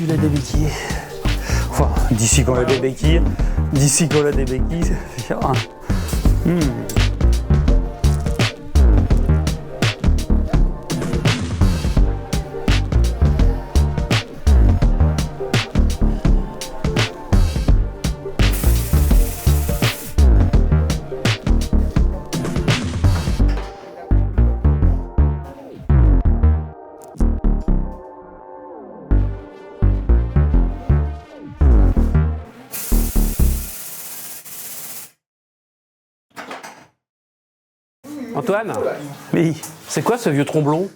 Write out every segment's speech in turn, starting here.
La débéquille. Enfin, d'ici qu'on a des béquilles, ça fait faire un. Antoine, Oui. c'est quoi ce vieux tromblon?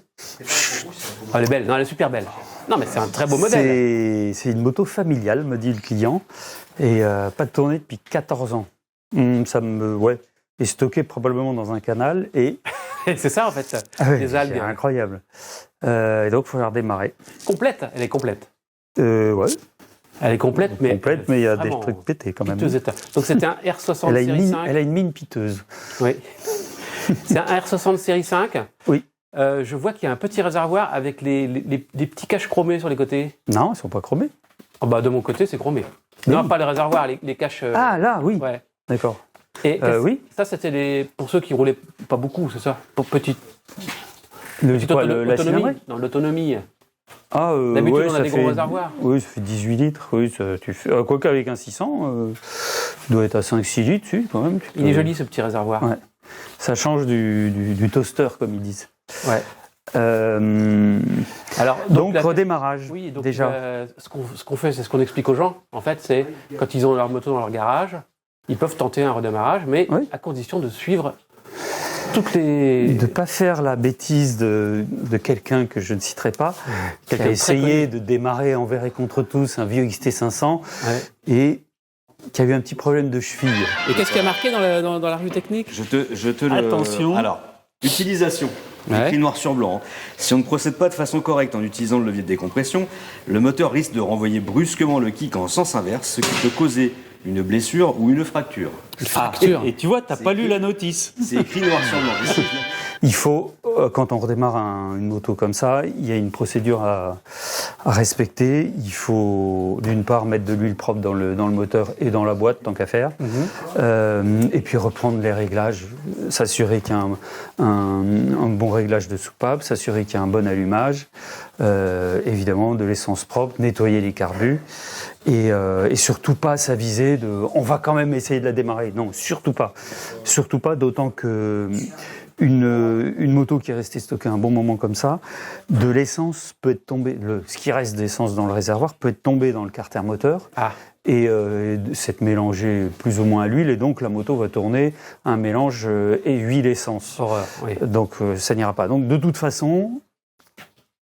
Ah, elle est belle, non, elle est super belle. Non, mais c'est un très beau modèle. C'est une moto familiale, me dit le client, et pas tournée depuis 14 ans. Ça me, ouais, est stocké probablement dans un canal et. C'est ça en fait, Ouais, les algues. c'est incroyable. Et donc il faut la redémarrer. Complète, elle est complète. Ouais. Elle est complète, mais. Complète, mais il y a des vraiment trucs pétés quand même. piteux état. Donc c'était un R60 Elle a une série mine, 5. elle a une mine piteuse. Oui. C'est un R60 série 5. Oui. Je vois qu'il y a un petit réservoir avec les petits caches chromés sur les côtés. Non, ils ne sont pas chromés. Oh bah de mon côté, c'est chromé. Oui. Non, pas les réservoirs, les caches. Ah là, oui. Ouais. D'accord. Et Oui. ça, c'était pour ceux qui roulaient pas beaucoup, c'est ça? Pour petite La autonomie. cylindrée. Non, l'autonomie. Ah, D'habitude, ouais, on a ça des fait, gros réservoirs. Oui, ça fait 18 litres. Oui, ça, tu fais, quoi qu'avec un 600, tu dois être à 5-6 litres, si, quand même. Il est joli ce petit réservoir. Ouais. Ça change du toaster, comme ils disent. Ouais. Alors, Donc redémarrage, oui, donc, déjà. ce qu'on fait, c'est ce qu'on explique aux gens. En fait, c'est quand ils ont leur moto dans leur garage, ils peuvent tenter un redémarrage, mais Oui. à condition de suivre toutes les... De ne pas faire la bêtise de quelqu'un que je ne citerai pas, qui a essayé de démarrer envers et contre tous un vieux XT500 et qui a eu un petit problème de cheville. Et qu'est-ce qui a marqué dans la revue technique? Je te le... Attention. Alors, utilisation. Écrit noir sur blanc. Si on ne procède pas de façon correcte en utilisant le levier de décompression, le moteur risque de renvoyer brusquement le kick en sens inverse, ce qui peut causer une blessure ou une fracture. Une fracture. Et tu vois, tu n'as pas lu la notice. C'est écrit noir sur blanc. Il faut, quand on redémarre une moto comme ça, il y a une procédure à respecter. Il faut, d'une part, mettre de l'huile propre dans le moteur et dans la boîte, tant qu'à faire. Et puis reprendre les réglages, s'assurer qu'il y a un bon réglage de soupape, s'assurer qu'il y a un bon allumage, évidemment de l'essence propre, nettoyer les carbus. Et surtout pas s'aviser de « on va quand même essayer de la démarrer ». Non, surtout pas. Surtout pas, d'autant que une moto qui est restée stockée un bon moment comme ça, de l'essence peut être tombée, ce qui reste d'essence dans le réservoir peut être tombé dans le carter moteur et s'être mélangé plus ou moins à l'huile, et donc la moto va tourner un mélange huile-essence. Horreur, oui. Donc ça n'ira pas. Donc de toute façon,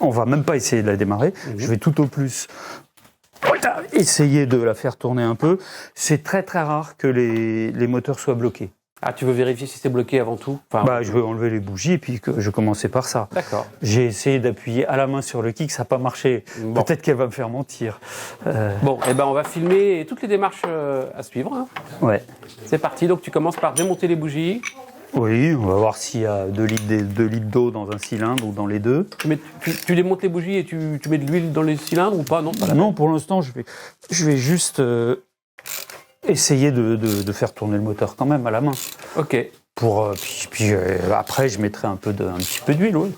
on va même pas essayer de la démarrer. Je vais tout au plus essayer de la faire tourner un peu. C'est très très rare que les moteurs soient bloqués. Ah, tu veux vérifier si c'est bloqué avant tout? Je vais enlever les bougies et puis je commençais par ça. D'accord. J'ai essayé d'appuyer à la main sur le kick, ça n'a pas marché. Bon. Peut-être qu'elle va me faire mentir. Bon, on va filmer toutes les démarches à suivre. Hein. Ouais. C'est parti, donc tu commences par démonter les bougies. Oui, on va voir s'il y a 2 litres d'eau dans un cylindre ou dans les deux. Tu démontes les bougies et tu mets de l'huile dans les cylindres ou pas? Non, pas Non, pour l'instant, je vais juste essayer de faire tourner le moteur quand même à la main. Ok. Puis après, je mettrai un petit peu d'huile, oui.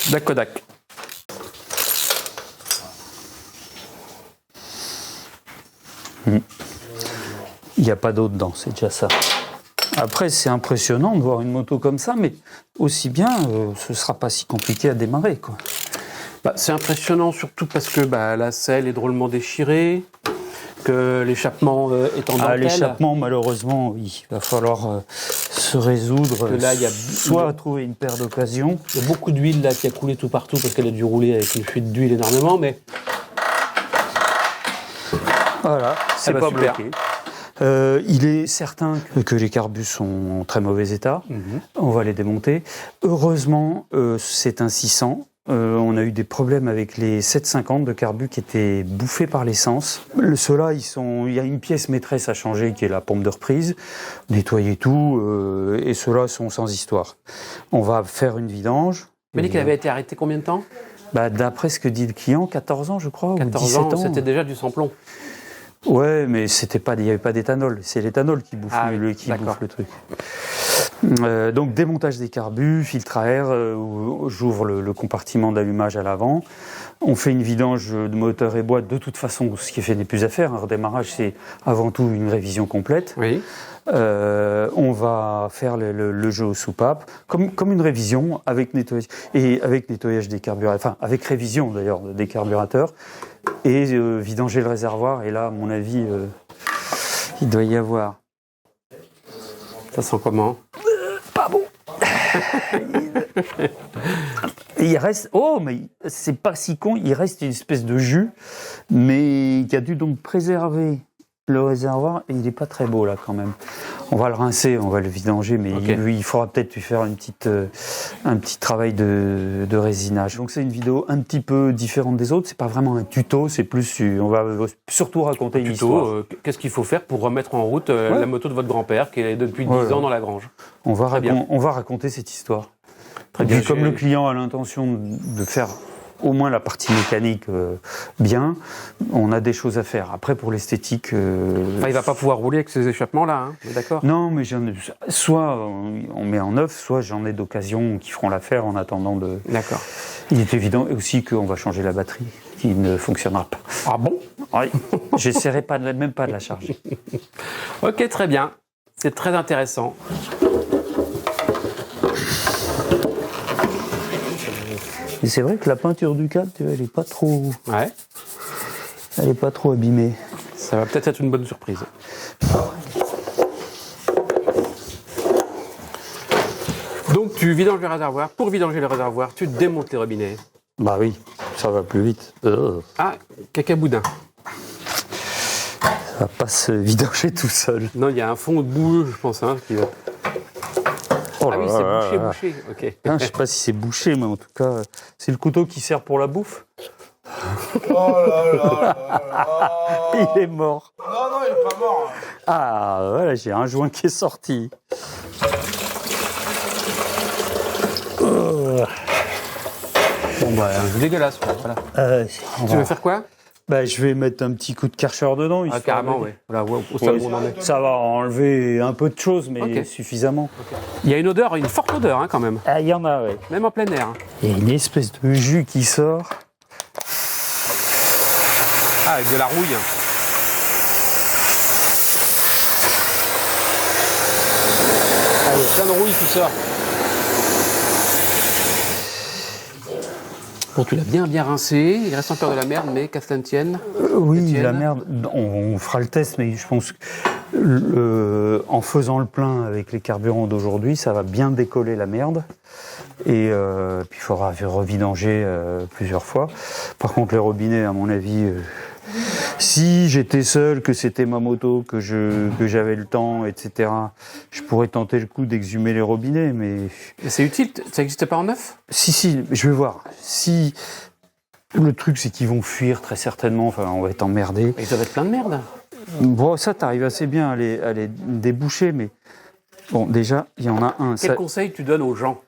D'accord. Il n'y a pas d'eau dedans, c'est déjà ça. Après, c'est impressionnant de voir une moto comme ça, mais aussi bien, ce ne sera pas si compliqué à démarrer, quoi. C'est impressionnant surtout parce que la selle est drôlement déchirée, que l'échappement est en dentelle. L'échappement, malheureusement, oui. Il va falloir se résoudre, là, soit trouver une paire d'occasion. Il y a beaucoup d'huile là qui a coulé tout partout parce qu'elle a dû rouler avec une fuite d'huile énormément, mais... Voilà, c'est pas super. bloqué. Il est certain que les carbus sont en très mauvais état. On va les démonter. Heureusement, c'est un 600. On a eu des problèmes avec les 750 de carbus qui étaient bouffés par l'essence. Ceux-là, il y a une pièce maîtresse à changer qui est la pompe de reprise. Nettoyer tout, et ceux-là sont sans histoire. On va faire une vidange. Mais dit qu'il avait été arrêté combien de temps ? D'après ce que dit le client, 14 ans je crois, 14 ou 17 ans. C'était déjà du sans-plomb. Ouais, mais il n'y avait pas d'éthanol. C'est l'éthanol qui bouffe, bouffe le truc. Donc démontage des carbus, filtre à air, j'ouvre le compartiment d'allumage à l'avant. On fait une vidange de moteur et boîte. De toute façon, ce qui fait des plus à faire, un redémarrage, c'est avant tout une révision complète. Oui. On va faire le jeu aux soupapes, comme une révision avec nettoyage des carburateurs, enfin avec révision d'ailleurs des carburateurs, et vidanger le réservoir. Et là, à mon avis, il doit y avoir. Ça sent comment ? Pas bon. Il reste, mais c'est pas si con, il reste une espèce de jus, mais qui a dû donc préserver le réservoir, et il n'est pas très beau là quand même. On va le rincer, on va le vidanger, mais il faudra peut-être lui faire un petit travail de résinage. Donc c'est une vidéo un petit peu différente des autres, c'est pas vraiment un tuto, c'est plus, on va surtout raconter une histoire. Qu'est-ce qu'il faut faire pour remettre en route la moto de votre grand-père qui est depuis 10 ans dans la grange ? On va raconter cette histoire. Très bien. Comme le client a l'intention de faire au moins la partie mécanique bien, on a des choses à faire. Après, pour l'esthétique... il va pas pouvoir rouler avec ces échappements-là, hein, d'accord ? Non, mais soit on met en neuf, soit j'en ai d'occasion qui feront l'affaire en attendant de... D'accord. Il est évident aussi qu'on va changer la batterie, qui ne fonctionnera pas. Ah bon ? Oui, j'essaierai même pas de la charger. Ok, très bien. C'est très intéressant. Et c'est vrai que la peinture du câble, elle est pas trop... Ouais. Elle est pas trop abîmée. Ça va peut-être être une bonne surprise. Donc tu vidanges le réservoir. Pour vidanger le réservoir, tu démontes les robinets. Bah oui, ça va plus vite. Ah, cacaboudin. Ça va pas se vidanger tout seul. Non, il y a un fond de boueux, je pense, qui va... oui, c'est bouché. Ok. Je sais pas si c'est bouché, mais en tout cas, c'est le couteau qui sert pour la bouffe. Oh là là là là. Il est mort. Non, il est pas mort. Ah, voilà, j'ai un joint qui est sorti. Bon, dégueulasse. Voilà. Tu veux faire quoi ? Je vais mettre un petit coup de Karcher dedans. Carrément, oui. Voilà, au stade où on en est. Ça va enlever un peu de choses, mais suffisamment. Il y a une forte odeur quand même. Ah, il y en a, oui. Même en plein air. Il y a une espèce de jus qui sort. Ah, avec de la rouille. Ah, il y a plein de rouille qui sort. Bon, tu l'as bien rincé, il reste encore de la merde, mais qu'à cela ne tienne. Oui, Etienne. La merde, on fera le test, mais je pense que en faisant le plein avec les carburants d'aujourd'hui, ça va bien décoller la merde. Et puis il faudra revidanger plusieurs fois. Par contre, les robinets, à mon avis, si j'étais seul, que c'était ma moto, que j'avais le temps, etc., je pourrais tenter le coup d'exhumer les robinets, mais... C'est utile, ça n'existe pas en neuf ? Si, je vais voir. Si le truc, c'est qu'ils vont fuir très certainement, enfin, on va être emmerdés. Ils doivent être plein de merde. Bon, ça, t'arrives assez bien à les déboucher, mais bon, déjà, il y en a un. Quel conseil tu donnes aux gens ?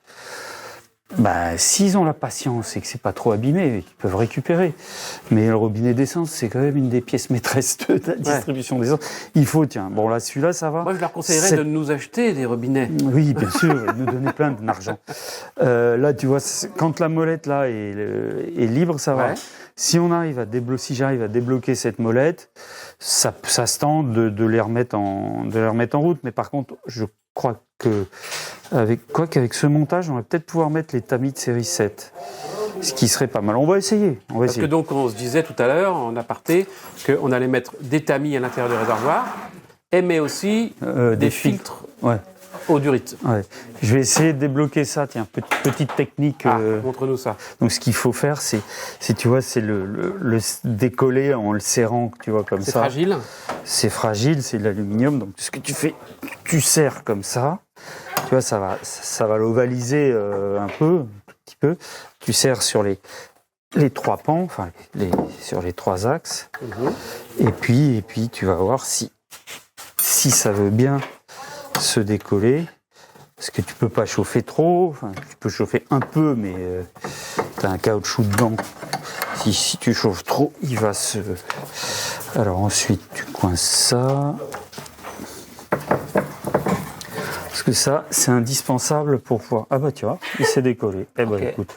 S'ils ont la patience et que c'est pas trop abîmé, ils peuvent récupérer. Mais le robinet d'essence, c'est quand même une des pièces maîtresses de la distribution d'essence. Il faut, celui-là, ça va. Moi, je leur conseillerais de nous acheter des robinets. Oui, bien sûr, et de nous donner plein d'argent. Là, tu vois, quand la molette là est libre, ça va. Si j'arrive à débloquer cette molette, ça se tente de les remettre en route. Mais par contre, je crois qu'avec ce montage, on va peut-être pouvoir mettre les tamis de série 7. Ce qui serait pas mal. On va essayer. Parce que donc, on se disait tout à l'heure, en aparté, qu'on allait mettre des tamis à l'intérieur du réservoir, mais aussi des filtres. Ouais. Eau durite. Ouais. Je vais essayer de débloquer ça. Tiens, petite technique. Montre-nous ça. Donc, ce qu'il faut faire, c'est tu vois, c'est le décoller en le serrant, tu vois, comme ça. C'est fragile. C'est fragile, c'est de l'aluminium. Donc, ce que tu fais, tu serres comme ça. Tu vois, ça va l'ovaliser un petit peu. Tu serres sur les 3 pans, enfin, sur les 3 axes. Et puis, tu vas voir si ça veut bien se décoller. Parce que tu peux pas chauffer trop. Enfin, tu peux chauffer un peu, mais tu as un caoutchouc dedans. Si tu chauffes trop, il va se... Alors ensuite, tu coinces ça. Parce que ça, c'est indispensable pour pouvoir... Ah bah tu vois, il s'est décollé. Eh ben écoute,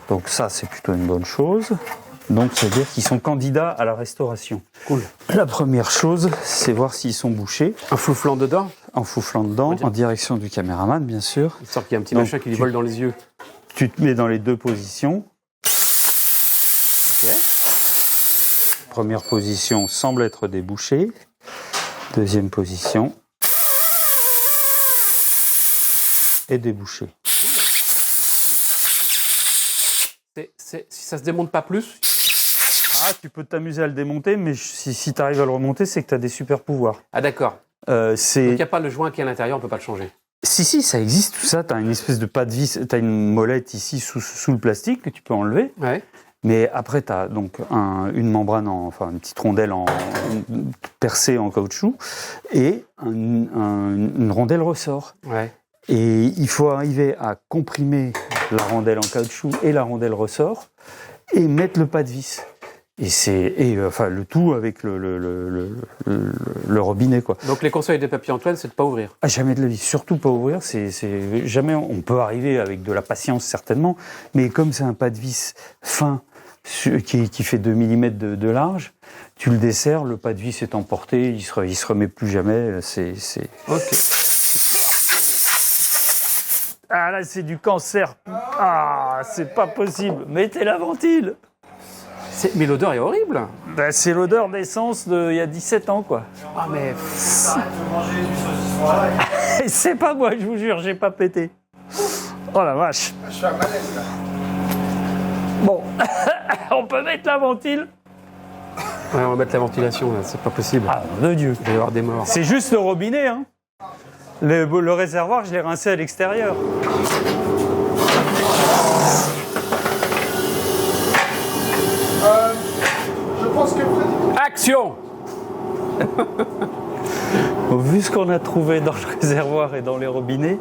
donc ça, c'est plutôt une bonne chose. Donc, ça veut dire qu'ils sont candidats à la restauration. Cool. La première chose, c'est voir s'ils sont bouchés. Un flouflant dedans. En fouflant dedans, en direction du caméraman, bien sûr. Il sort qu'il y a un petit machin qui lui vole dans les yeux. Tu te mets dans les 2 positions. Première position semble être débouchée. Deuxième position est débouchée. Si ça se démonte pas plus. Ah, tu peux t'amuser à le démonter, mais si tu arrives à le remonter, c'est que tu as des super pouvoirs. Ah d'accord. Donc il n'y a pas le joint qui est à l'intérieur, on peut pas le changer. Si, ça existe, tout ça. Tu as une espèce de pas de vis, tu as une molette ici sous le plastique que tu peux enlever. Ouais. Mais après, tu as donc une membrane, enfin une petite rondelle percée en caoutchouc et une rondelle ressort. Ouais. Et il faut arriver à comprimer la rondelle en caoutchouc et la rondelle ressort et mettre le pas de vis. Enfin le tout avec le robinet, quoi. Donc les conseils de Papy Antoine, c'est de pas ouvrir. Ah, jamais de la vie, surtout pas ouvrir. C'est jamais. On peut arriver avec de la patience certainement, mais comme c'est un pas de vis fin qui fait 2 mm de large, tu le desserres, le pas de vis est emporté, il se remet plus jamais. Ok. Ah là, c'est du cancer. Ah, c'est pas possible. Mettez la ventile. Mais l'odeur est horrible. Ben, c'est l'odeur d'essence d'il y a 17 ans, quoi. Ah mais... C'est pas moi, je vous jure, j'ai pas pété. Oh la vache. Je suis à malaise, là. Bon, on peut mettre la ventile. Ouais, on va mettre la ventilation, là, c'est pas possible. Ah, de Dieu. Il va y avoir des morts. C'est juste le robinet, hein. Le réservoir, je l'ai rincé à l'extérieur. Je pense que Action. Vu ce qu'on a trouvé dans le réservoir et dans les robinets,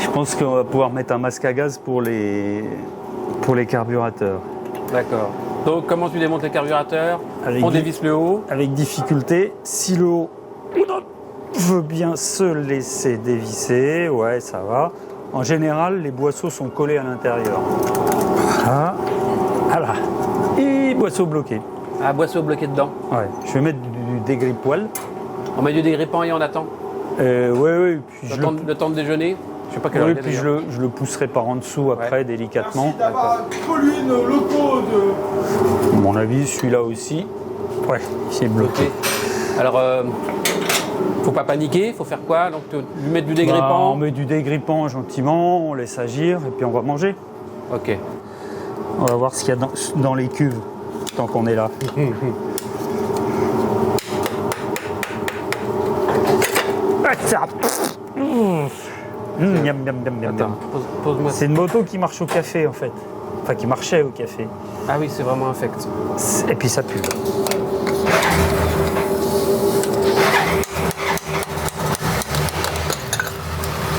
je pense qu'on va pouvoir mettre un masque à gaz pour les carburateurs. D'accord. Donc comment tu démontes les carburateurs? Avec On dévisse le haut. Avec difficulté. Si le haut veut bien se laisser dévisser, ouais, ça va. En général, les boisseaux sont collés à l'intérieur. Ah, voilà. Et boisseau bloqué. Ah, boisseau bloqué dedans. Ouais, je vais mettre du dégrippoil. On met du dégrippant et on attend. Ouais, puis Le temps de déjeuner. Je sais pas quelle heure il est, puis d'ailleurs. je le pousserai par en dessous après, délicatement. merci d'avoir pollué nos locaux de... À mon avis, celui-là aussi. Ouais, c'est bloqué. Ok. Alors, faut pas paniquer, faut faire quoi? Donc, lui mettre du dégrippant. On met du dégrippant gentiment, on laisse agir et puis on va manger. Ok. On va voir ce qu'il y a dans les cuves, tant qu'on est là. Ah, ça. Miam, miam, miam, miam, Attends, miam. pose-moi ça. C'est une moto qui marche au café en fait. Enfin, qui marchait au café. Ah oui, c'est vraiment infect. Et puis ça pue.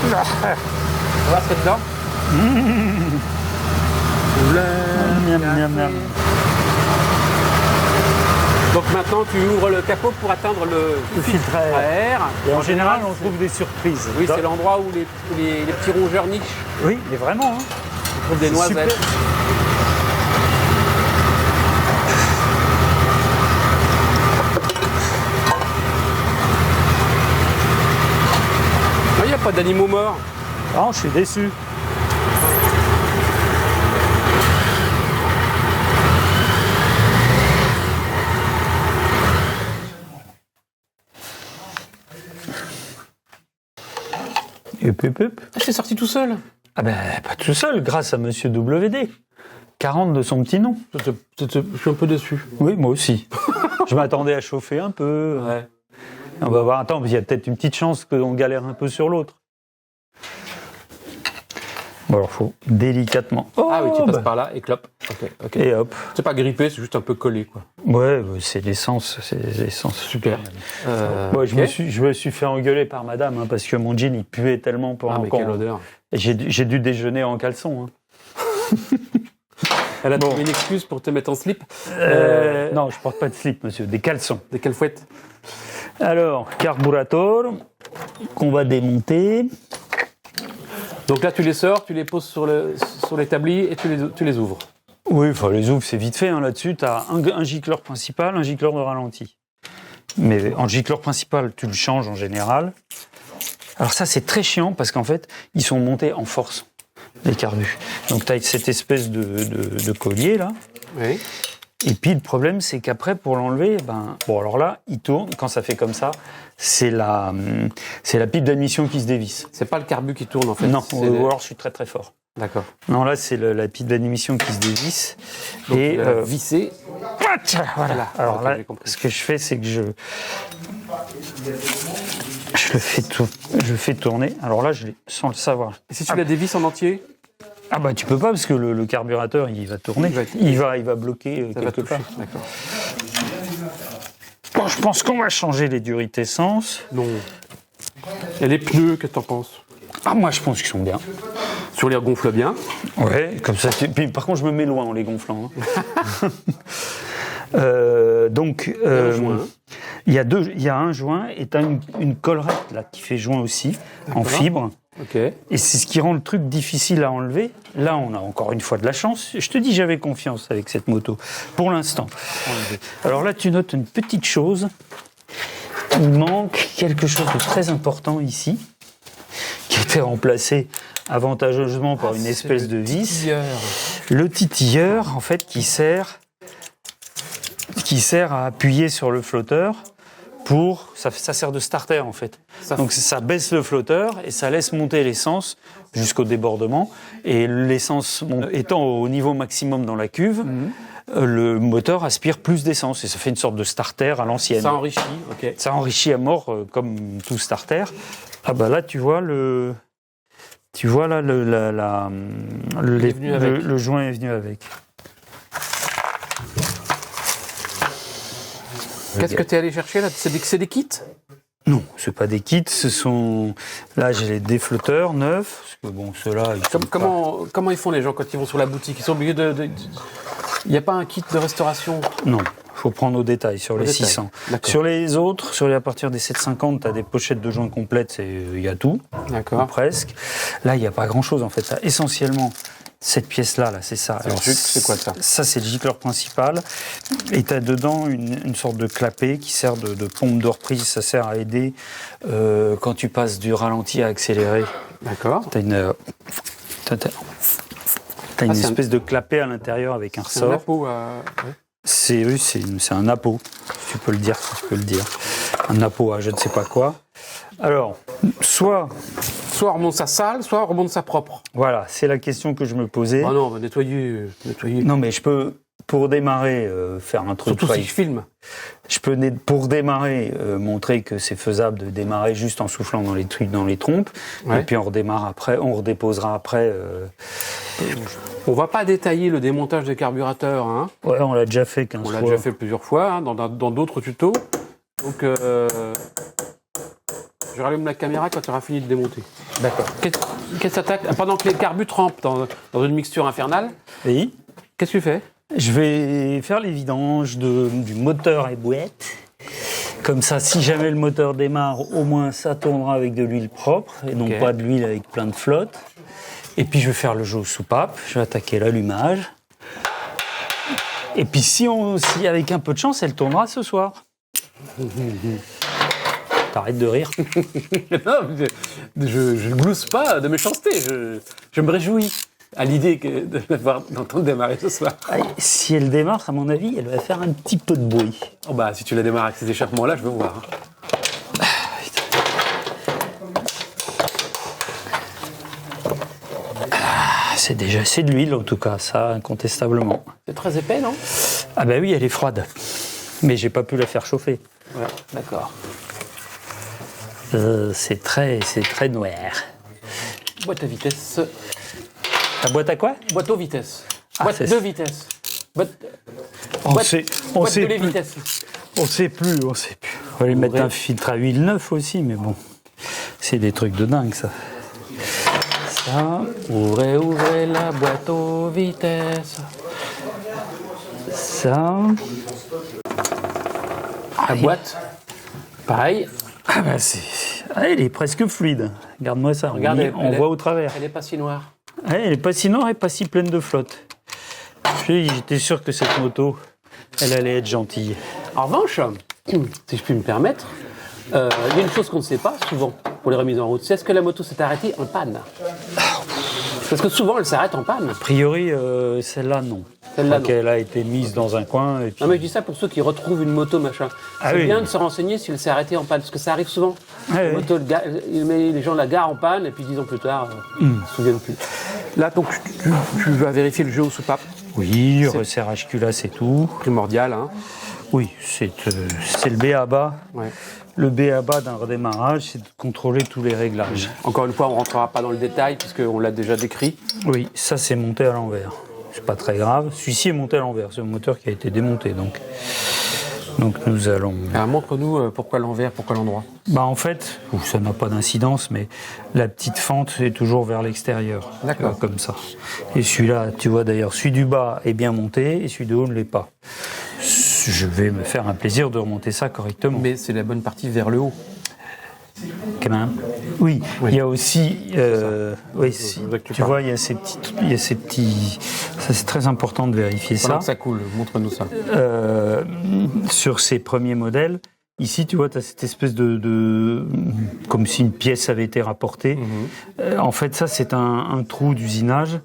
On va voir ce qu'il y a dedans. Miam, miam, miam. Donc maintenant, tu ouvres le capot pour atteindre le filtre à air. Et en général, on trouve des surprises. Oui, c'est l'endroit où les petits rongeurs nichent. Oui, mais vraiment. Hein. On trouve des noisettes. Super. Il n'y a pas d'animaux morts. Ah, je suis déçu. Ah, c'est sorti tout seul. Ah ben, pas tout seul, grâce à Monsieur WD. 40 de son petit nom. Je suis un peu déçu. Oui, moi aussi. Je m'attendais à chauffer un peu. Ouais. On va voir, attends, il y a peut-être une petite chance qu'on galère un peu sur l'autre. Bon, alors, faut délicatement. Oh, Ah oui, tu passes par là et clop. Ok. Et hop. C'est pas grippé, c'est juste un peu collé, quoi. Ouais, c'est l'essence. Super. Ouais, je me suis fait engueuler par madame, hein, parce que mon jean, il puait tellement pendant mais quelle odeur. Et j'ai dû déjeuner en caleçon. Hein. Elle a trouvé une excuse pour te mettre en slip. Non, je porte pas de slip, monsieur, des caleçons. Des calfouettes. Alors, carburateur, qu'on va démonter. Donc là, tu les sors, tu les poses sur l'établi et tu les ouvres. Oui, enfin, les ouvres, c'est vite fait. Hein. Là-dessus, tu as un gicleur principal, un gicleur de ralenti. Mais en gicleur principal, tu le changes en général. Alors ça, c'est très chiant parce qu'en fait, ils sont montés en force, les carbus. Donc tu as cette espèce de collier, là. Oui. Et puis le problème, c'est qu'après, pour l'enlever, bon, alors là, il tourne. Quand ça fait comme ça, c'est la pipe d'admission qui se dévisse. C'est pas le carbu qui tourne, en fait. Non, ou alors je suis très très fort. D'accord. Non, là, c'est la pipe d'admission qui se dévisse. Donc, et visser. Voilà. Alors okay, là, ce que je fais, c'est que je le fais tourner. Alors là, je l'ai sans le savoir. Et si tu la dévisses en entier? Ah bah tu peux pas parce que le carburateur il va tourner, il va bloquer quelque part. D'accord. Bon, je pense qu'on va changer les durites essence. Non. Et les pneus, qu'est-ce que t'en penses? Ah moi je pense qu'ils sont bien. Sur les gonfle bien. Ouais, comme ça. Puis, par contre je me mets loin en les gonflant. Hein. Donc il y a un joint et t'as une collerette là qui fait joint aussi en fibre. Ok. Et c'est ce qui rend le truc difficile à enlever. Là, on a encore une fois de la chance. Je te dis, j'avais confiance avec cette moto, pour l'instant. Alors là, tu notes une petite chose. Il manque quelque chose de très important ici, qui a été remplacé avantageusement par une espèce de vis. Le titilleur, en fait, qui sert à appuyer sur le flotteur. Ça sert de starter en fait. Donc ça baisse le flotteur et ça laisse monter l'essence jusqu'au débordement. Et l'essence étant au niveau maximum dans la cuve, le moteur aspire plus d'essence et ça fait une sorte de starter à l'ancienne. Ça enrichit, ok. Ça enrichit à mort comme tout starter. Ah bah là tu vois le joint est venu avec. Qu'est-ce que tu es allé chercher là? C'est des kits? Non, c'est pas des kits, ce sont... Là, j'ai des flotteurs neufs, parce que bon, ceux-là... Comment ils font les gens quand ils vont sur la boutique? Ils sont obligés Il n'y a pas un kit de restauration? Non, il faut prendre au détail sur les 600. Sur les autres, à partir des 750, tu as des pochettes de joints complètes, il y a tout, ou presque. Là, il n'y a pas grand-chose en fait, ça, essentiellement... Cette pièce-là, c'est ça. Alors, c'est quoi ça? Ça, c'est le gicleur principal. Et tu as dedans une sorte de clapet qui sert de pompe de reprise. Ça sert à aider quand tu passes du ralenti à accéléré. D'accord. Tu as une espèce de clapet à l'intérieur avec un ressort. C'est un appôt C'est un appôt. Tu peux le dire, Un appôt à je ne sais pas quoi. Alors, soit on remonte sa sale, soit on remonte sa propre. Voilà, c'est la question que je me posais. Ah non, on va nettoyer. Non, mais je peux, pour démarrer, faire un truc... Surtout si je filme. Je peux, pour démarrer, montrer que c'est faisable de démarrer juste en soufflant dans les trucs, dans les trompes. Ouais. Et puis on redémarre après, on redéposera après. On va pas détailler le démontage des carburateurs. Hein. Ouais, on l'a déjà fait 15 fois. On l'a déjà fait plusieurs fois, hein, dans d'autres tutos. Donc... je rallume la caméra quand tu auras fini de démonter. D'accord. Qu'est-ce que pendant que les carbus trempent dans une mixture infernale, oui. Qu'est-ce que tu fais? Je vais faire les vidanges du moteur et boîte. Comme ça, si jamais le moteur démarre, au moins ça tournera avec de l'huile propre et non pas de l'huile avec plein de flotte. Et puis je vais faire le jeu aux soupapes. Je vais attaquer l'allumage. Et puis si avec un peu de chance, elle tournera ce soir. T'arrêtes de rire. Non, je ne glousse pas de méchanceté. Je me réjouis à l'idée d'entendre démarrer ce soir. Si elle démarre, à mon avis, elle va faire un petit peu de bruit. Oh bah, si tu la démarres avec ces échappements-là, je veux voir. c'est de l'huile en tout cas, ça incontestablement. C'est très épais, non? Ah bah oui, elle est froide. Mais j'ai pas pu la faire chauffer. Ouais, d'accord. C'est très noir. Boîte à vitesse. Ta boîte à quoi? Boîte aux vitesses. Ah, Boîte c'est de ça. vitesse. Boîte On boîte- sait boîte de les plus. vitesses. On sait plus. On va lui mettre Ouais. un filtre à huile neuf aussi, mais bon. C'est des trucs de dingue, ça. Ça, Ouvrez la boîte aux vitesses. ça. La boîte, pareil. Ah bah elle est presque fluide. Regarde-moi ça. Regardez, on voit au travers. Elle n'est pas si noire. Elle n'est pas si noire et pas si pleine de flotte. J'étais sûr que cette moto, elle allait être gentille. En revanche, si je puis me permettre, il y a une chose qu'on ne sait pas souvent pour les remises en route, c'est est-ce que la moto s'est arrêtée en panne? Parce que souvent elle s'arrête en panne. A priori, celle-là, non. Celle-là, Donc, elle a été mise dans un coin. Et puis... Non mais je dis ça pour ceux qui retrouvent une moto machin. Ah C'est oui. bien de se renseigner si elle s'est arrêtée en panne, parce que ça arrive souvent. Ouais, La ouais. moto, les gens la garent en panne et puis 10 ans plus tard, ils ne se souviennent plus. Là donc tu vas vérifier le jeu aux soupapes, Oui, resserrage culasse et tout. primordial. Hein. Oui, c'est le B.A.-bas. Ouais. Le B.A.-bas d'un redémarrage, c'est de contrôler tous les réglages. Encore une fois, on ne rentrera pas dans le détail puisqu'on l'a déjà décrit. Oui, ça c'est monté à l'envers. C'est pas très grave. Celui-ci est monté à l'envers. C'est un moteur qui a été démonté. Donc nous allons... Alors, montre-nous pourquoi l'envers, pourquoi l'endroit. Bah en fait, ça n'a pas d'incidence, mais la petite fente est toujours vers l'extérieur. D'accord. Tu vois, comme ça. Et celui-là, tu vois d'ailleurs, celui du bas est bien monté et celui du haut ne l'est pas. Je vais me faire un plaisir de remonter ça correctement. Mais c'est la bonne partie vers le haut. Quand même. Oui, il y a aussi, oui, vois que tu tu parles. vois, il y a ces petits, ça c'est très important de vérifier Pendant ça. que ça coule, montre-nous ça. Sur ces premiers modèles, ici, tu vois, tu as cette espèce de comme si une pièce avait été rapportée. En fait, ça, c'est un trou d'usinage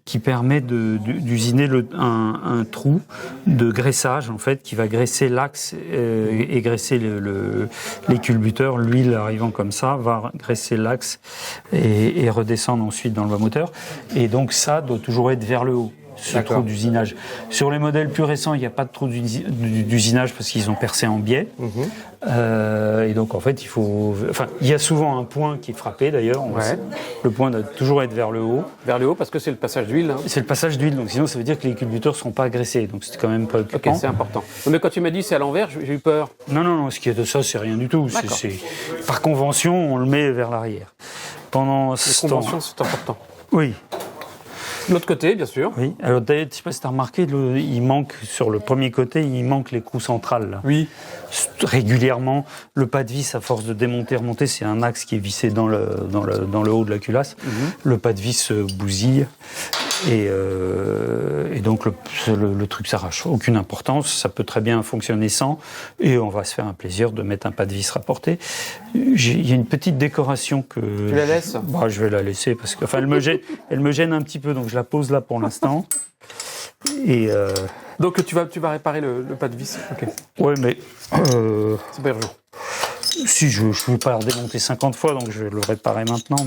qui permet d'usiner un trou de graissage, en fait, qui va graisser l'axe et graisser les culbuteurs. L'huile arrivant comme ça va graisser l'axe et redescendre ensuite dans le bas moteur. Et donc, ça doit toujours être vers le haut. Ce D'accord. trou d'usinage. Sur les modèles plus récents, il n'y a pas de trou d'usinage parce qu'ils ont percé en biais. Et donc, en fait, il y a souvent un point qui est frappé d'ailleurs. Ouais. Le point doit toujours être vers le haut. Vers le haut parce que c'est le passage d'huile. Hein. C'est le passage d'huile, donc sinon ça veut dire que les culbuteurs ne seront pas agressés. Donc c'est quand même Ok, préoccupant. c'est important. Non, mais quand tu m'as dit c'est à l'envers, j'ai eu peur. Non, ce qui est de ça, c'est rien du tout. D'accord. Par convention, on le met vers l'arrière. Pendant Les ce temps. conventions, c'est important. Oui. De l'autre côté, bien sûr. Oui. Alors d'ailleurs, je sais pas si tu as remarqué, il manque, sur le premier côté, il manque l'écrou central. Là. Oui. Régulièrement, le pas de vis, à force de démonter, remonter, c'est un axe qui est vissé dans le haut de la culasse. Le pas de vis se bousille et donc le truc s'arrache. Aucune importance, ça peut très bien fonctionner sans et on va se faire un plaisir de mettre un pas de vis rapporté. Il y a une petite décoration que... Tu la laisses ? Je vais la laisser parce que elle me gêne un petit peu, donc je la pose là pour l'instant. Et Donc tu vas réparer le pas de vis. Ok. ouais, mais C'est pas urgent. si je ne veux pas le redémonter 50 fois, donc je vais le réparer maintenant,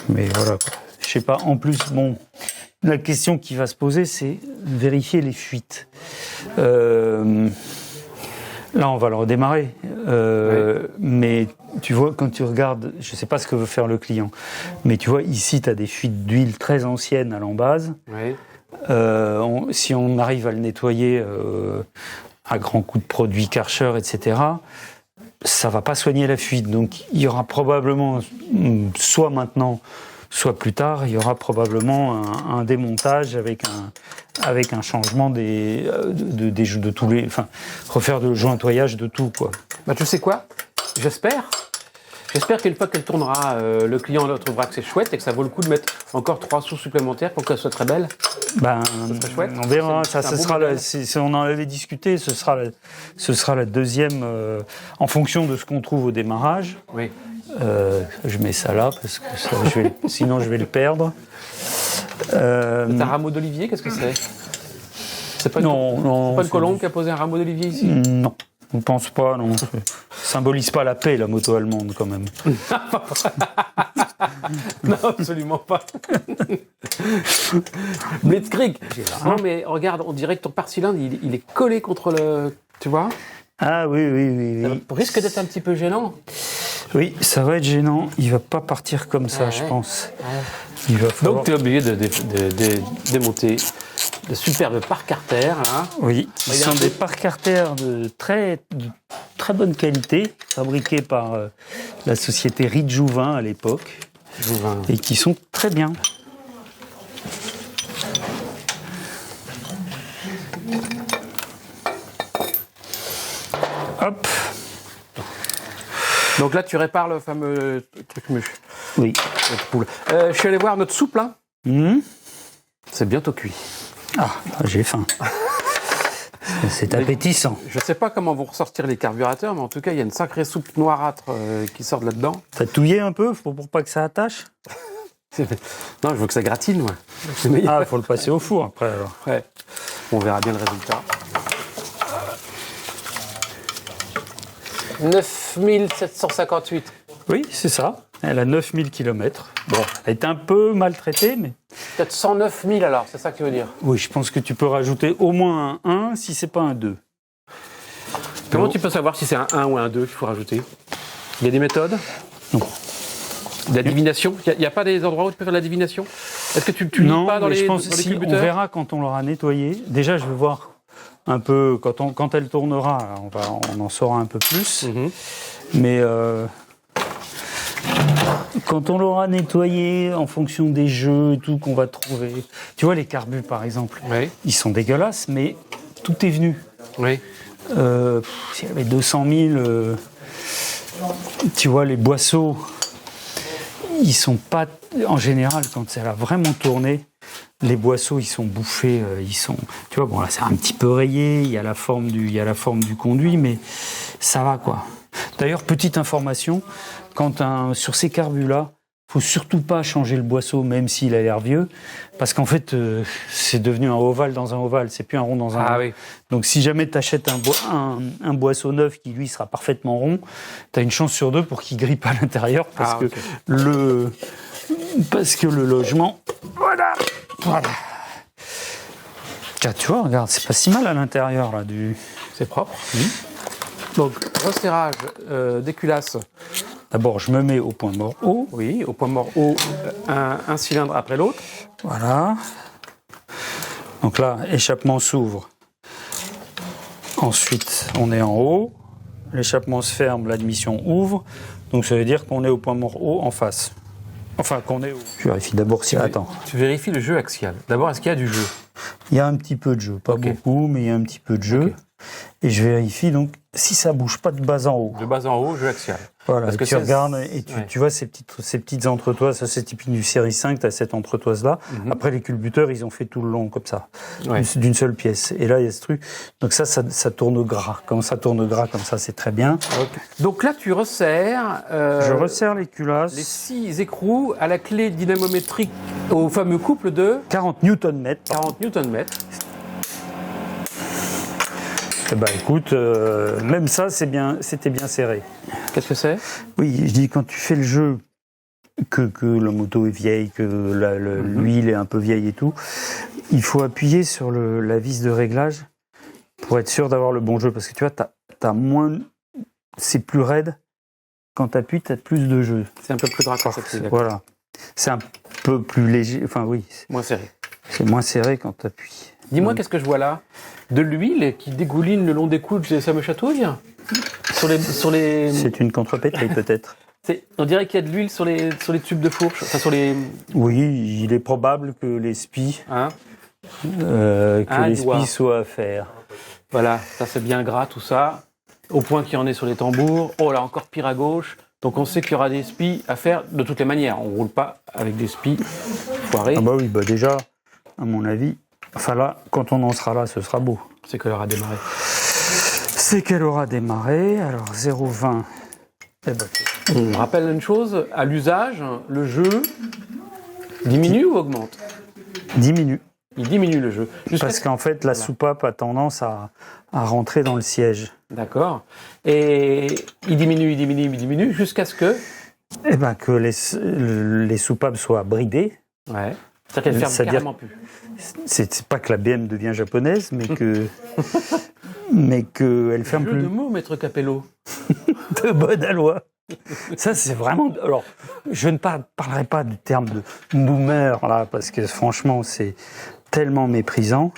mais voilà. Je sais pas. En plus, bon, la question qui va se poser, c'est vérifier les fuites. Là, on va le redémarrer, mais tu vois, quand tu regardes, je sais pas ce que veut faire le client, mais tu vois, ici, tu as des fuites d'huile très anciennes à l'embase. Oui. Si on arrive à le nettoyer à grands coups de produits Karcher, etc., ça va pas soigner la fuite. Donc il y aura probablement, soit maintenant, soit plus tard, il y aura probablement un démontage avec un changement de tous les, enfin, refaire le jointoyage de tout, quoi. Bah tu sais quoi ? J'espère qu'une fois qu'elle tournera, le client trouvera que c'est chouette et que ça vaut le coup de mettre encore 3 sous supplémentaires pour qu'elle soit très belle. Ça serait chouette. On verra. C'est un Ça beau sera. modèle. On en avait discuté. Ce sera la deuxième, en fonction de ce qu'on trouve au démarrage. Oui. Je mets ça là parce que sinon je vais le perdre. C'est un rameau d'olivier, qu'est-ce que c'est ? C'est pas une, Non, c'est pas une colombe qui a posé un rameau d'olivier ici ? Non. Je ne pense pas, non. Ça symbolise pas la paix, la moto allemande, quand même. Non, absolument pas. Blitzkrieg. Non, mais regarde, on dirait que ton pare-cylindre, il est collé contre le... Tu vois? Ah oui. Ça risque d'être un petit peu gênant. Oui, ça va être gênant. Il va pas partir comme ça, je pense. Il va falloir... Donc, tu es obligé de démonter de superbes parcs-artères. Hein. Oui, ce sont des parcs-artères de très bonne qualité, fabriqués par la société Rijouvain à l'époque, et qui sont très bien. Hop. Donc là, tu répares le fameux truc mu. Oui. Notre poule. Je suis allé voir notre soupe, là. C'est bientôt cuit. Ah, j'ai faim. C'est appétissant. Je ne sais pas comment vont ressortir les carburateurs, mais en tout cas, il y a une sacrée soupe noirâtre qui sort de là-dedans. T'as touillé un peu pour pas que ça attache? Non, je veux que ça gratine, moi. Ah, il faut le passer au four après, alors. Ouais. On verra bien le résultat. 9758. Oui, c'est ça. Elle a 9000 km. Bon, elle est un peu maltraitée, mais... Peut-être 109 000 alors, c'est ça que tu veux dire? Oui, je pense que tu peux rajouter au moins un 1 si c'est pas un 2. Comment tu peux savoir si c'est un 1 ou un 2 qu'il faut rajouter? Il y a des méthodes? Non. De la divination? Il n'y a pas des endroits où tu peux faire de la divination? Est-ce que tu lis pas dans les, je pense dans les si, culbuteurs? on verra quand on l'aura nettoyé. Déjà, je vais voir un peu, quand elle tournera, on en saura un peu plus. Mais quand on l'aura nettoyé, en fonction des jeux et tout qu'on va trouver... Tu vois, les carbus, par exemple, ils sont dégueulasses, mais tout est venu. Oui. S'il y avait 200 000... tu vois, les boisseaux, ils sont pas... En général, quand ça a vraiment tourné, les boisseaux, ils sont bouffés, ils sont... Tu vois, bon, là, c'est un petit peu rayé, il y a la forme du conduit, mais ça va, quoi. D'ailleurs, petite information, sur ces carbus-là, il ne faut surtout pas changer le boisseau, même s'il a l'air vieux, parce qu'en fait, c'est devenu un ovale dans un ovale, c'est plus un rond dans un rond. Oui. Donc si jamais tu achètes un boisseau neuf qui, lui, sera parfaitement rond, tu as une chance sur deux pour qu'il grippe à l'intérieur, parce que le logement... Voilà. Tiens, tu vois, regarde, c'est pas si mal à l'intérieur, là, C'est propre. Donc, resserrage des culasses. D'abord, je me mets au point mort haut. Oui, au point mort haut, un cylindre après l'autre. Voilà. Donc là, échappement s'ouvre. Ensuite, on est en haut. L'échappement se ferme, l'admission ouvre. Donc ça veut dire qu'on est au point mort haut en face. Enfin, qu'on est au... Je vérifie d'abord si... Attends. Tu vérifies le jeu axial. D'abord, est-ce qu'il y a du jeu? Il y a un petit peu de jeu. Pas beaucoup, mais il y a un petit peu de jeu. Et je vérifie donc si ça bouge pas de bas en haut. De bas en haut, jeu axial. Voilà, parce que tu regardes et tu vois ces petites entretoises, ça c'est typique du série 5, tu as cette entretoise-là. Après, les culbuteurs, ils ont fait tout le long comme ça, d'une seule pièce. Et là, il y a ce truc. Donc ça tourne gras. Quand ça tourne gras comme ça, c'est très bien. Donc là, tu resserres... je resserre les culasses. Les 6 écrous à la clé dynamométrique au fameux couple de... 40 Nm. 40 Nm. Eh ben, écoute, même ça, c'était bien serré. Qu'est-ce que c'est? Oui, je dis quand tu fais le jeu, que la moto est vieille, que l'huile est un peu vieille et tout, il faut appuyer sur la vis de réglage pour être sûr d'avoir le bon jeu. Parce que tu vois, t'as moins... C'est plus raide. Quand tu appuies, tu as plus de jeu. C'est un peu plus raccord. Voilà. C'est un peu plus léger. Enfin, oui. Moins serré. C'est moins serré quand tu appuies. Dis-moi, qu'est-ce que je vois là? De l'huile qui dégouline le long des coudes, ça me chatouille? Sur les... C'est une contrepétrie, peut-être. On dirait qu'il y a de l'huile sur les tubes de fourche. Enfin, sur les... Oui, il est probable que les spies, soient à faire. Voilà, ça c'est bien gras tout ça. Au point qu'il y en ait sur les tambours. Oh là, encore pire à gauche. Donc on sait qu'il y aura des spies à faire de toutes les manières. On ne roule pas avec des spies foirés. Ah bah oui, déjà, à mon avis... Enfin là, quand on en sera là, ce sera beau. C'est qu'elle aura démarré. C'est qu'elle aura démarré. Alors 0,20. On rappelle une chose, à l'usage, le jeu diminue ou augmente? Diminue. Il diminue le jeu. Parce qu'en fait, la soupape a tendance à rentrer dans le siège. D'accord. Et il diminue jusqu'à ce que... Eh ben, que les soupapes soient bridées. Ouais. C'est-à-dire qu'elle ferme carrément plus. C'est pas que la BM devient japonaise, mais que... mais qu'elle ferme Jeu plus. de mots, maître Capello. De bonne aloi. Ça, c'est vraiment... Alors, je ne parlerai pas du terme de boomer, là, parce que franchement, c'est tellement méprisant.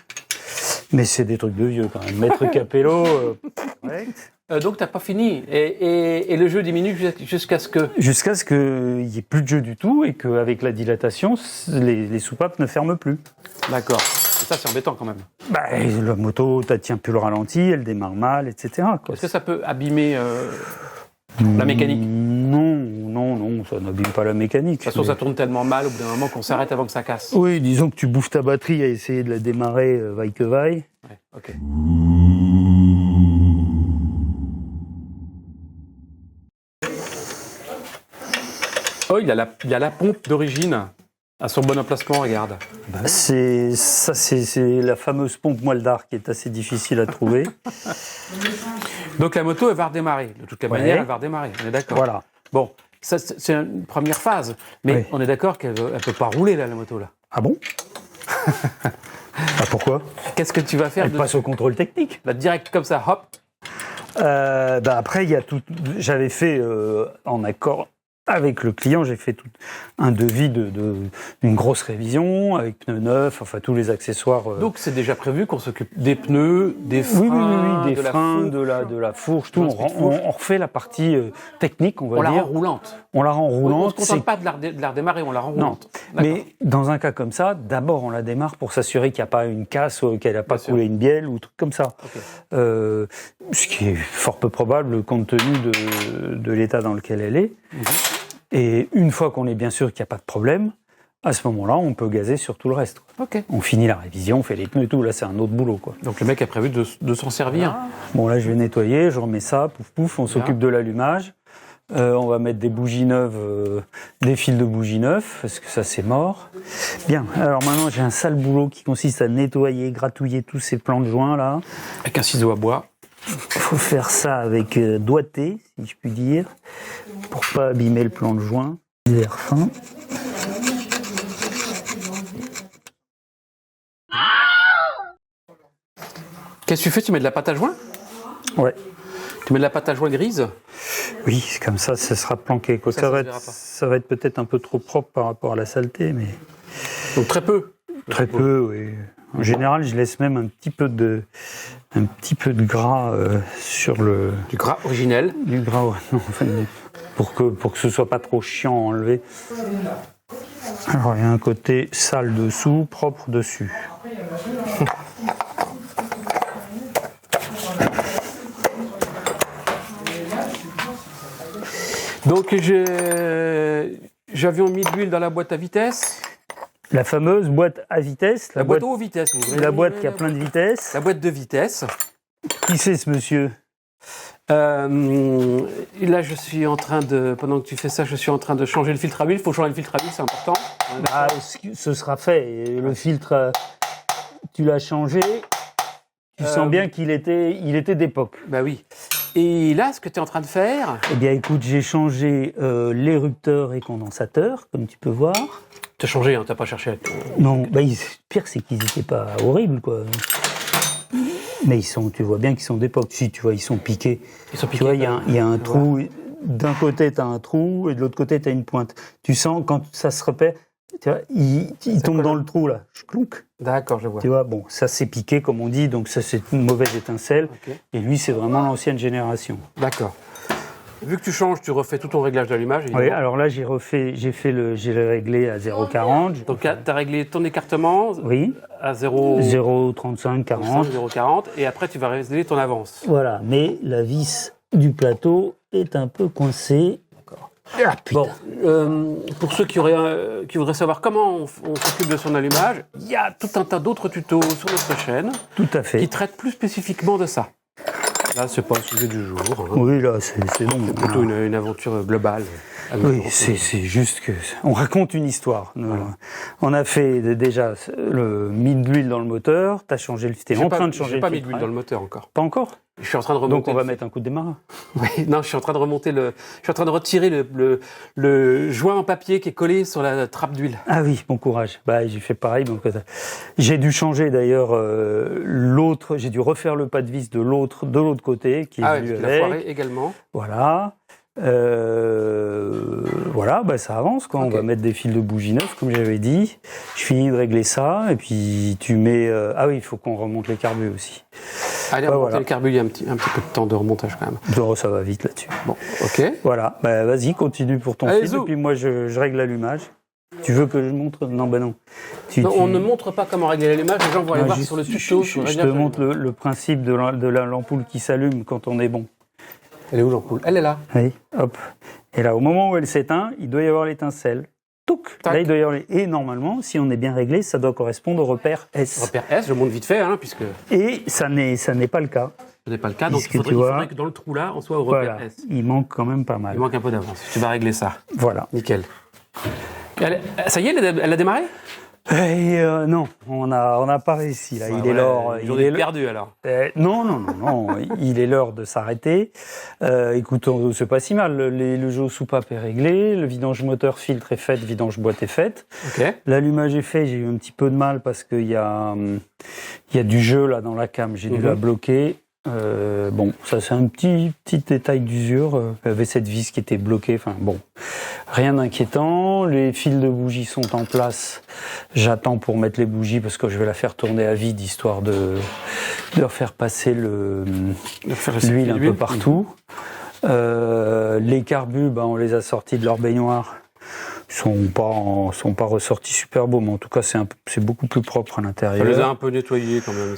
Mais c'est des trucs de vieux, quand même. Maître Capello... ouais. Donc, tu n'as pas fini. Et le jeu diminue jusqu'à ce que... Jusqu'à ce qu'il n'y ait plus de jeu du tout et qu'avec la dilatation, les soupapes ne ferment plus. D'accord. Et ça, c'est embêtant quand même. Bah, la moto, tu tiens plus le ralenti, elle démarre mal, etc. Quoi. Est-ce que ça peut abîmer la mécanique? Non, ça n'abîme pas la mécanique. De toute façon, ça tourne tellement mal au bout d'un moment qu'on s'arrête avant que ça casse. Oui, disons que tu bouffes ta batterie à essayer de la démarrer vaille que vaille. Ouais, ok. Oh, il a la pompe d'origine à son bon emplacement, regarde. C'est la fameuse pompe moelle d'arc qui est assez difficile à trouver. Donc la moto, elle va redémarrer. De toutes les manières, elle va redémarrer. On est d'accord. Voilà. Bon, ça, c'est une première phase. Mais on est d'accord qu'elle ne peut pas rouler, là, la moto, là. Ah bon? Pourquoi? Qu'est-ce que tu vas faire? Elle passe au contrôle technique. Là, direct comme ça, hop. Après, il y a tout. J'avais fait en accord avec le client, j'ai fait tout un devis d'une grosse révision avec pneus neufs, enfin tous les accessoires. Donc c'est déjà prévu qu'on s'occupe des pneus, des freins, des freins, de la fourche, tout. On refait la partie technique, on va dire. On la rend roulante. On la rend roulante. On ne se contente pas de la redémarrer, on la rend roulante. Non. Mais dans un cas comme ça, d'abord on la démarre pour s'assurer qu'il n'y a pas une casse, qu'elle n'a pas coulé une bielle ou truc comme ça. Okay. Ce qui est fort peu probable compte tenu de l'état dans lequel elle est. Et une fois qu'on est bien sûr qu'il n'y a pas de problème, à ce moment-là, on peut gazer sur tout le reste. Okay. On finit la révision, on fait les pneus et tout. Là, c'est un autre boulot, quoi. Donc le mec a prévu de s'en servir. Bon, là, je vais nettoyer, je remets ça, pouf, pouf, on s'occupe de l'allumage. On va mettre des bougies neuves, des fils de bougies neuves, parce que ça, c'est mort. Bien, alors maintenant, j'ai un sale boulot qui consiste à nettoyer, gratouiller tous ces plans de joint, là. Avec un ciseau à bois. Il faut faire ça avec doigté, si je puis dire, pour pas abîmer le plan de joint. L'air fin. Qu'est-ce que tu fais? Tu mets de la pâte à joint? Ouais. Tu mets de la pâte à joint grise? Oui, comme ça sera planqué. Quoi. Ça va être peut-être un peu trop propre par rapport à la saleté, mais... Donc très peu? Très peu, oui. En général, je laisse même un petit peu de gras sur le... Du gras originel? Du gras, non, enfin, pour que ce soit pas trop chiant à enlever. Alors, il y a un côté sale dessous, propre dessus. Donc, j'avais mis de l'huile dans la boîte à vitesse. La fameuse boîte à vitesse. La boîte aux vitesses. La boîte qui a plein de vitesses. La boîte de vitesse. Qui c'est ce monsieur? Là, je suis en train de... Pendant que tu fais ça, je suis en train de changer le filtre à huile. Il faut changer le filtre à huile, c'est important. Ce sera fait. Le filtre, tu l'as changé. Tu sens bien qu'il était d'époque. Bah oui. Et là, ce que tu es en train de faire... Eh bien, écoute, j'ai changé l'érupteur et condensateur, comme tu peux voir. T'as changé, hein, t'as pas cherché. Non, bah, pire, c'est qu'ils n'étaient pas horribles, quoi. Mais tu vois bien qu'ils sont d'époque. Si, tu vois, ils sont piqués. Tu vois, il y a un trou. D'un côté, tu as un trou, et de l'autre côté, tu as une pointe. Tu sens, quand ça se repère, tu vois, il tombe dans le trou, là. Clonk. D'accord, je vois. Tu vois, bon, ça, c'est piqué, comme on dit, donc ça, c'est une mauvaise étincelle. Okay. Et lui, c'est vraiment l'ancienne génération. D'accord. Vu que tu changes, tu refais tout ton réglage d'allumage. Oui, alors là, j'ai réglé à 0,40. Donc, tu as réglé ton écartement à 0,35, 40. 0,40, et après, tu vas régler ton avance. Voilà, mais la vis du plateau est un peu coincée. D'accord. Ah, bon, pour ceux qui voudraient savoir comment on s'occupe de son allumage, il y a tout un tas d'autres tutos sur notre chaîne. Tout à fait. Qui traitent plus spécifiquement de ça. Là, c'est pas le sujet du jour. Hein. Oui, là, c'est bon. C'est plutôt une aventure globale. Oui, c'est juste que on raconte une histoire. Voilà. On a fait déjà mis de l'huile dans le moteur. T'as changé le. T'es en train de changer. J'ai pas mis de l'huile dans le moteur encore. Pas encore. Je suis en train de remonter. Donc on va mettre un coup de démarrage. Oui, non, je suis en train de remonter Je suis en train de retirer le joint en papier qui est collé sur la trappe d'huile. Ah oui, bon courage. Bah j'ai fait pareil. Donc j'ai dû changer d'ailleurs l'autre. J'ai dû refaire le pas de vis de l'autre côté qui est venu avec. La foirée également. Voilà. Voilà, bah ça avance quoi. Okay. On va mettre des fils de bougie neufs comme j'avais dit. Je finis de régler ça et puis tu mets. Ah oui, il faut qu'on remonte les carbus aussi. Allez, remonter les carbus, il y a un petit peu de temps de remontage quand même. Non, ça va vite là-dessus. Bon, ok. Voilà, bah vas-y, continue pour ton fil et puis moi je règle l'allumage. Tu veux que je montre? Non, bah non. On ne montre pas comment régler l'allumage. Les gens vont aller voir sur le tuto. Je te montre le principe de l'ampoule qui s'allume quand on est bon. Elle est où l'ampoule? Elle est là. Oui, hop. Et là, au moment où elle s'éteint, il doit y avoir l'étincelle. Touc. Là, il doit y avoir Et normalement, si on est bien réglé, ça doit correspondre au repère S. Repère S, je monte vite fait, puisque... Et ça n'est pas le cas. Ce n'est pas le cas, donc il faudrait que dans le trou là, on soit au repère S. Il manque quand même pas mal. Il manque un peu d'avance. Tu vas régler ça. Voilà. Nickel. Ça y est, elle a démarré? Non, on n'a pas réussi là. Il est l'heure. Il est perdu alors. Non. Il est l'heure de s'arrêter. Écoute, c'est pas si mal. Le jeu soupape est réglé, le vidange moteur filtre est fait, le vidange boîte est fait. Okay. L'allumage est fait. J'ai eu un petit peu de mal parce qu'il y a du jeu là dans la cam. J'ai dû la bloquer. Bon, ça c'est un petit détail d'usure. Il y avait cette vis qui était bloquée. Enfin bon, rien d'inquiétant. Les fils de bougies sont en place. J'attends pour mettre les bougies parce que je vais la faire tourner à vide histoire de faire passer l'huile un peu partout. Les carbus, on les a sortis de leur baignoire. Ils sont pas ressortis super beaux, mais en tout cas c'est beaucoup plus propre à l'intérieur. Ça les a un peu nettoyés quand même.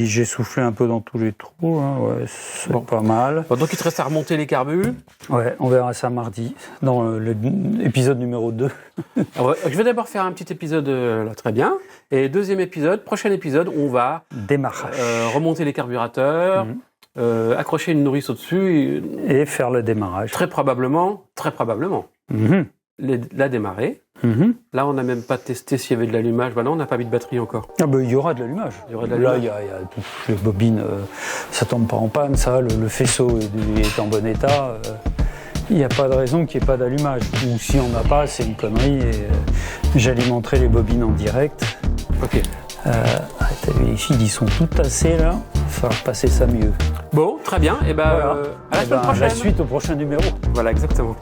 J'ai soufflé un peu dans tous les trous, c'est pas mal. Bon, donc il te reste à remonter les carbus. Ouais, on verra ça mardi dans l'épisode numéro 2. Alors, je vais d'abord faire un petit épisode là, très bien. Et prochain épisode, on va démarrage. Remonter les carburateurs. Accrocher une nourrice au-dessus et faire le démarrage. Très probablement. La démarrer. Là, on n'a même pas testé s'il y avait de l'allumage. Là, on n'a pas mis de batterie encore. Il y aura de l'allumage. Là, il y a toutes les bobines. Ça tombe pas en panne, ça. Le faisceau est en bon état. Il n'y a pas de raison qu'il n'y ait pas d'allumage. Ou si on n'a pas, c'est une connerie. Et j'alimenterai les bobines en direct. Ok. T'as vu, les fils, ils sont tout tassés là. Il va falloir passer ça mieux. Bon, très bien. Et voilà. À la semaine prochaine. La suite au prochain numéro. Voilà, exactement.